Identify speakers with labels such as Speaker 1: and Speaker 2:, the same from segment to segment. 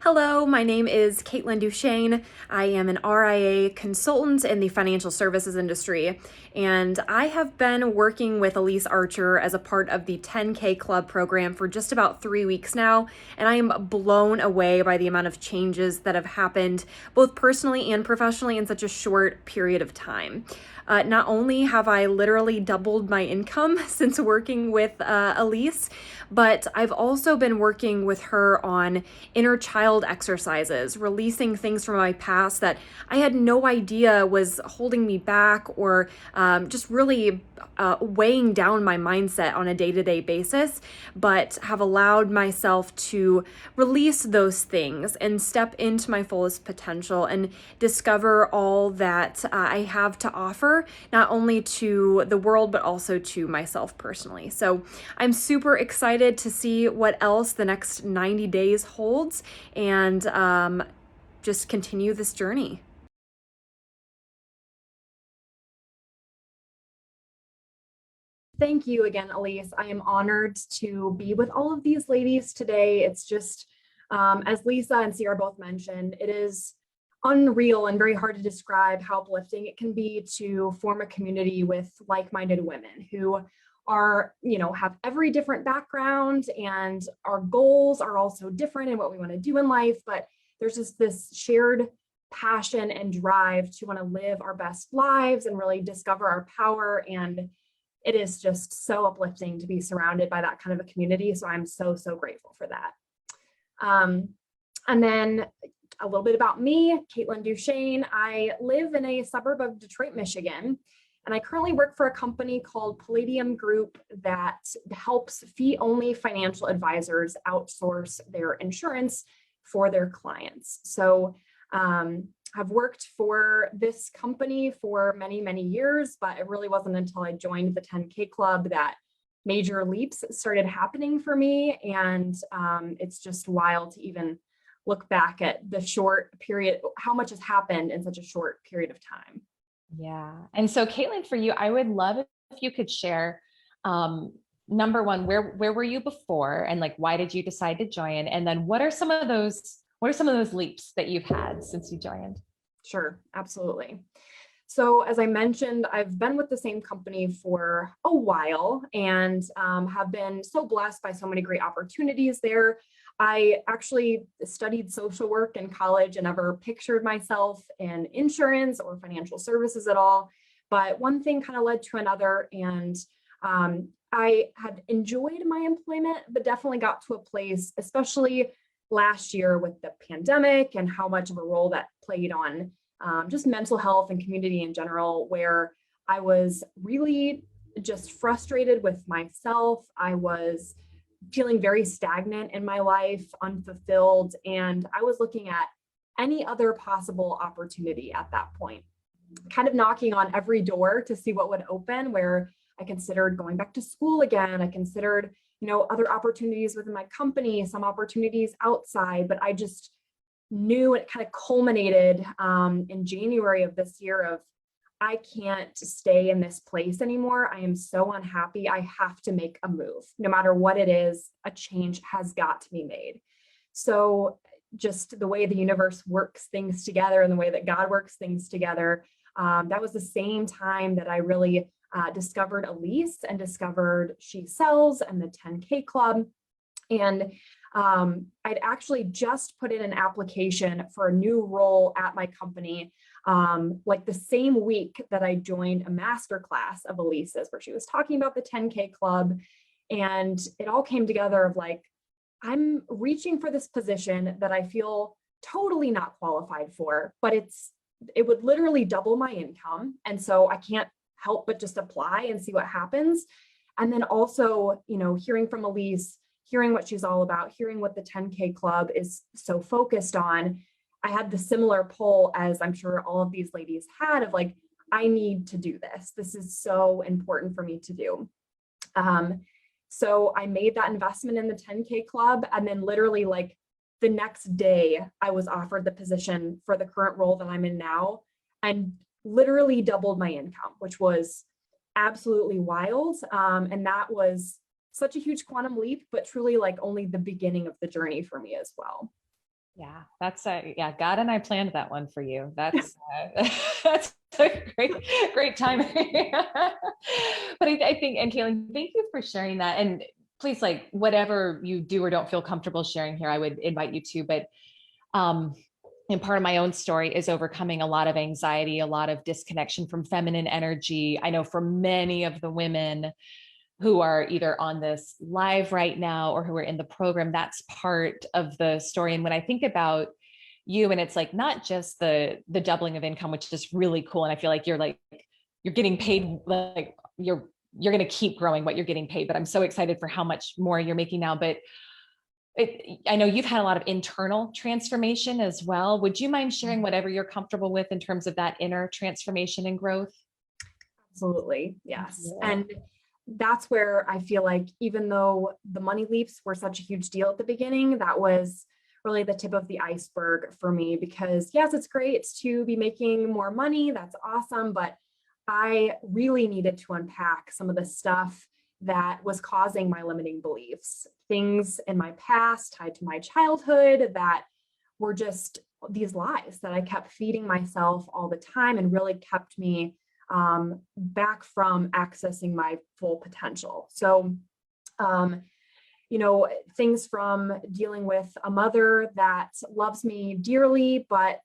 Speaker 1: Hello, my name is Kaitlyn Duchien. I am an RIA consultant in the financial services industry, and I have been working with Elyse Archer as a part of the 10K Club program for just about 3 weeks now, and I am blown away by the amount of changes that have happened both personally and professionally in such a short period of time. Not only have I literally doubled my income since working with Elyse, but I've also been working with her on inner child exercises, releasing things from my past that I had no idea was holding me back or just really weighing down my mindset on a day-to-day basis, but have allowed myself to release those things and step into my fullest potential and discover all that I have to offer, not only to the world, but also to myself personally. So I'm super excited to see what else the next 90 days holds and just continue this journey. Thank you again, Elyse. I am honored to be with all of these ladies today. It's just, as Lisa and Sierra both mentioned, it is unreal and very hard to describe how uplifting it can be to form a community with like-minded women who are, have every different background, and our goals are also different in what we want to do in life, but there's just this shared passion and drive to want to live our best lives and really discover our power. And it is just so uplifting to be surrounded by that kind of a community. So I'm so, so grateful for that. And then a little bit about me, Kaitlyn Duchien. I live in a suburb of Detroit, Michigan, and I currently work for a company called Palladium Group that helps fee-only financial advisors outsource their insurance for their clients. So I've worked for this company for many, many years, but it really wasn't until I joined the 10K Club that major leaps started happening for me. And it's just wild to even look back at the short period, how much has happened in such a short period of time.
Speaker 2: Yeah. And so Kaitlyn, for you, I would love if you could share, number one, where were you before, and like, why did you decide to join? And then what are some of those leaps that you've had since you joined?
Speaker 1: Sure, absolutely. So as I mentioned, I've been with the same company for a while and have been so blessed by so many great opportunities there. I actually studied social work in college and never pictured myself in insurance or financial services at all. But one thing kind of led to another, and I had enjoyed my employment, but definitely got to a place, especially last year with the pandemic and how much of a role that played on just mental health and community in general, where I was really just frustrated with myself. I was feeling very stagnant in my life, unfulfilled, and I was looking at any other possible opportunity at that point, kind of knocking on every door to see what would open, where I considered going back to school again. I considered, other opportunities within my company, some opportunities outside, but I just knew it kind of culminated in January of this year of, I can't stay in this place anymore. I am so unhappy. I have to make a move. No matter what it is, a change has got to be made. So just the way the universe works things together and the way that God works things together, that was the same time that I really discovered Elyse and discovered She Sells and the 10K Club. And I'd actually just put in an application for a new role at my company, like the same week that I joined a masterclass of Elyse's, where she was talking about the 10K Club. And it all came together of like, I'm reaching for this position that I feel totally not qualified for, but it would literally double my income. And so I can't help but just apply and see what happens. And then also, hearing from Elyse, hearing what she's all about, hearing what the 10K Club is so focused on, I had the similar pull as I'm sure all of these ladies had of like, I need to do this. This is so important for me to do. So I made that investment in the 10K Club. And then literally like the next day, I was offered the position for the current role that I'm in now, and literally doubled my income, which was absolutely wild. And that was such a huge quantum leap, but truly like only the beginning of the journey for me as well.
Speaker 2: Yeah, that's yeah, God and I planned that one for you. That's that's a great timing. But I think, and Kaitlyn, thank you for sharing that. And please, like, whatever you do or don't feel comfortable sharing here, I would invite you to. But um, and part of my own story is overcoming a lot of anxiety, a lot of disconnection from feminine energy. I know for many of the women who are either on this live right now or who are in the program, that's part of the story. And when I think about you, and it's like not just the doubling of income, which is really cool, and I feel like you're getting paid, like you're going to keep growing what you're getting paid, but I'm so excited for how much more you're making now. But I know you've had a lot of internal transformation as well. Would you mind sharing whatever you're comfortable with in terms of that inner transformation and growth?
Speaker 1: Absolutely. Yes.
Speaker 2: Yeah.
Speaker 1: And that's where I feel like, even though the money leaps were such a huge deal at the beginning, that was really the tip of the iceberg for me, because yes, it's great to be making more money. That's awesome. But I really needed to unpack some of the stuff that was causing my limiting beliefs, things in my past tied to my childhood that were just these lies that I kept feeding myself all the time, and really kept me back from accessing my full potential. So, things from dealing with a mother that loves me dearly, but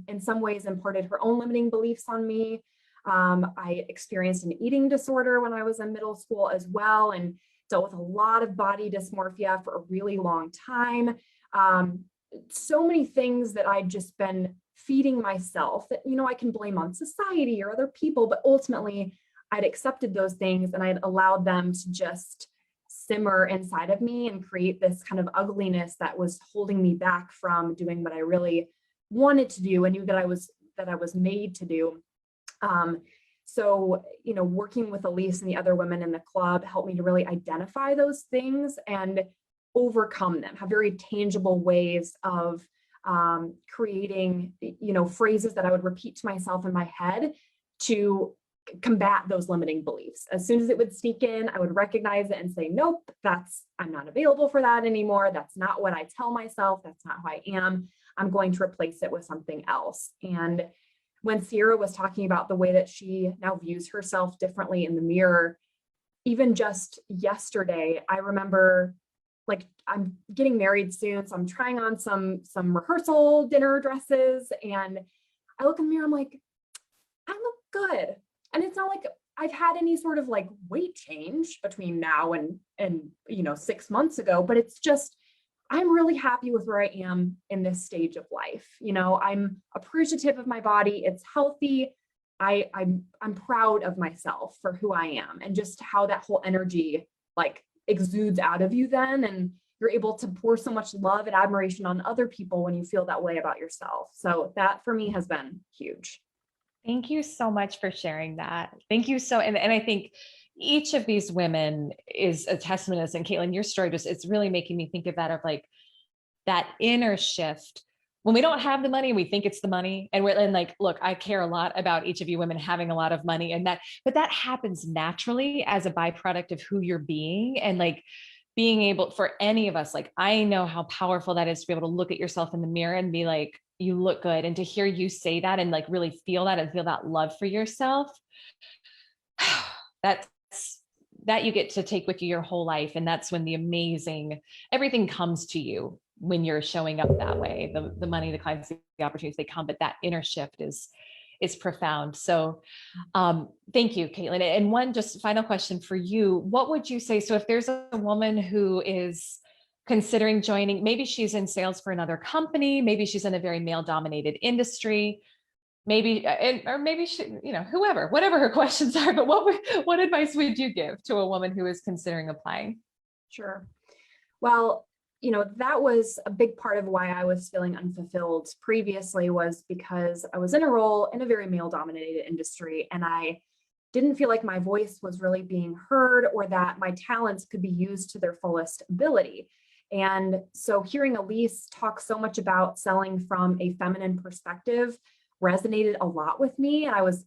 Speaker 1: in some ways imparted her own limiting beliefs on me. I experienced an eating disorder when I was in middle school as well, and dealt with a lot of body dysmorphia for a really long time. So many things that I'd just been feeding myself that, I can blame on society or other people, but ultimately I'd accepted those things and I'd allowed them to just simmer inside of me and create this kind of ugliness that was holding me back from doing what I really wanted to do and knew that I was made to do. So, working with Elyse and the other women in the club helped me to really identify those things and overcome them, have very tangible ways of creating, phrases that I would repeat to myself in my head to combat those limiting beliefs. As soon as it would sneak in, I would recognize it and say, nope, I'm not available for that anymore. That's not what I tell myself. That's not who I am. I'm going to replace it with something else. And when Sierra was talking about the way that she now views herself differently in the mirror, even just yesterday, I remember, like, I'm getting married soon, so I'm trying on some rehearsal dinner dresses, and I look in the mirror, I'm like, I look good. And it's not like I've had any sort of like weight change between now and 6 months ago, but it's just, I'm really happy with where I am in this stage of life. I'm appreciative of my body. It's healthy. I'm proud of myself for who I am, and just how that whole energy like exudes out of you then, and you're able to pour so much love and admiration on other people when you feel that way about yourself. So that for me has been huge.
Speaker 2: Thank you so much for sharing that. Thank you so, and I think each of these women is a testament to this. And Kaitlyn, your story it's really making me think of like that inner shift when we don't have the money and we think it's the money. And look, I care a lot about each of you women having a lot of money, but that happens naturally as a byproduct of who you're being. And like being able, for any of us, like, I know how powerful that is to be able to look at yourself in the mirror and be like, you look good. And to hear you say that and like really feel that and feel that love for yourself, that you get to take with you your whole life. And that's when everything comes to you when you're showing up that way. The money, the clients, the opportunities, they come, but that inner shift is profound. So thank you, Kaitlyn. And one just final question for you. What would you say? So if there's a woman who is considering joining, maybe she's in sales for another company, maybe she's in a very male dominated industry, maybe, or maybe she, whoever, whatever her questions are, but what advice would you give to a woman who is considering applying?
Speaker 1: Sure. Well, that was a big part of why I was feeling unfulfilled previously, was because I was in a role in a very male dominated industry, and I didn't feel like my voice was really being heard, or that my talents could be used to their fullest ability. And so hearing Elyse talk so much about selling from a feminine perspective resonated a lot with me. And I was,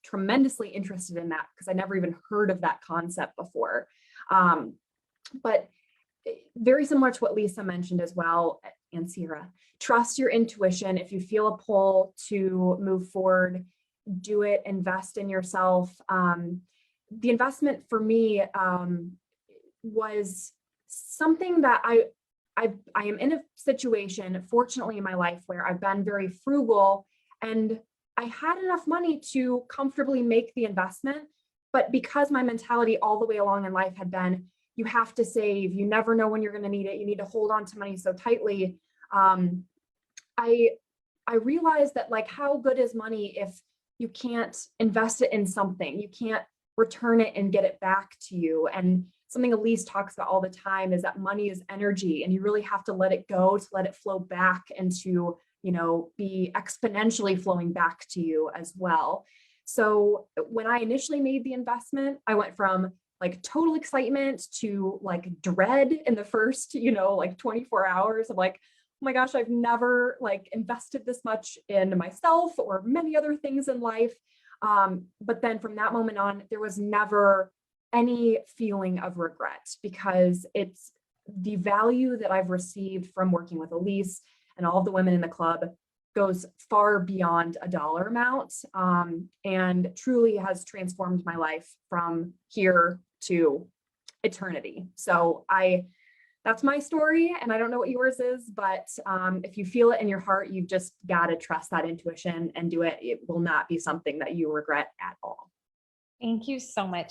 Speaker 1: tremendously interested in that, because I never even heard of that concept before. But very similar to what Lisa mentioned as well, and Sierra. Trust your intuition. If you feel a pull to move forward, do it, invest in yourself. The investment for me was something that I am in a situation, fortunately in my life, where I've been very frugal and I had enough money to comfortably make the investment. But because my mentality all the way along in life had been, you have to save, you never know when you're going to need it, you need to hold on to money so tightly. I realized that, like, how good is money if you can't invest it in something, you can't return it and get it back to you. And something Elyse talks about all the time is that money is energy, and you really have to let it go to let it flow back and to, you know, be exponentially flowing back to you as well. So when I initially made the investment, I went from like total excitement to like dread in the first, you know, like 24 hours of like, oh my gosh, I've never like invested this much in myself or many other things in life. But then from that moment on, there was never any feeling of regret, because it's the value that I've received from working with Elyse and all of the women in the club goes far beyond a dollar amount, and truly has transformed my life from here to eternity. So that's my story, and I don't know what yours is, but if you feel it in your heart, you've just got to trust that intuition and do it. It will not be something that you regret at all.
Speaker 2: Thank you so much,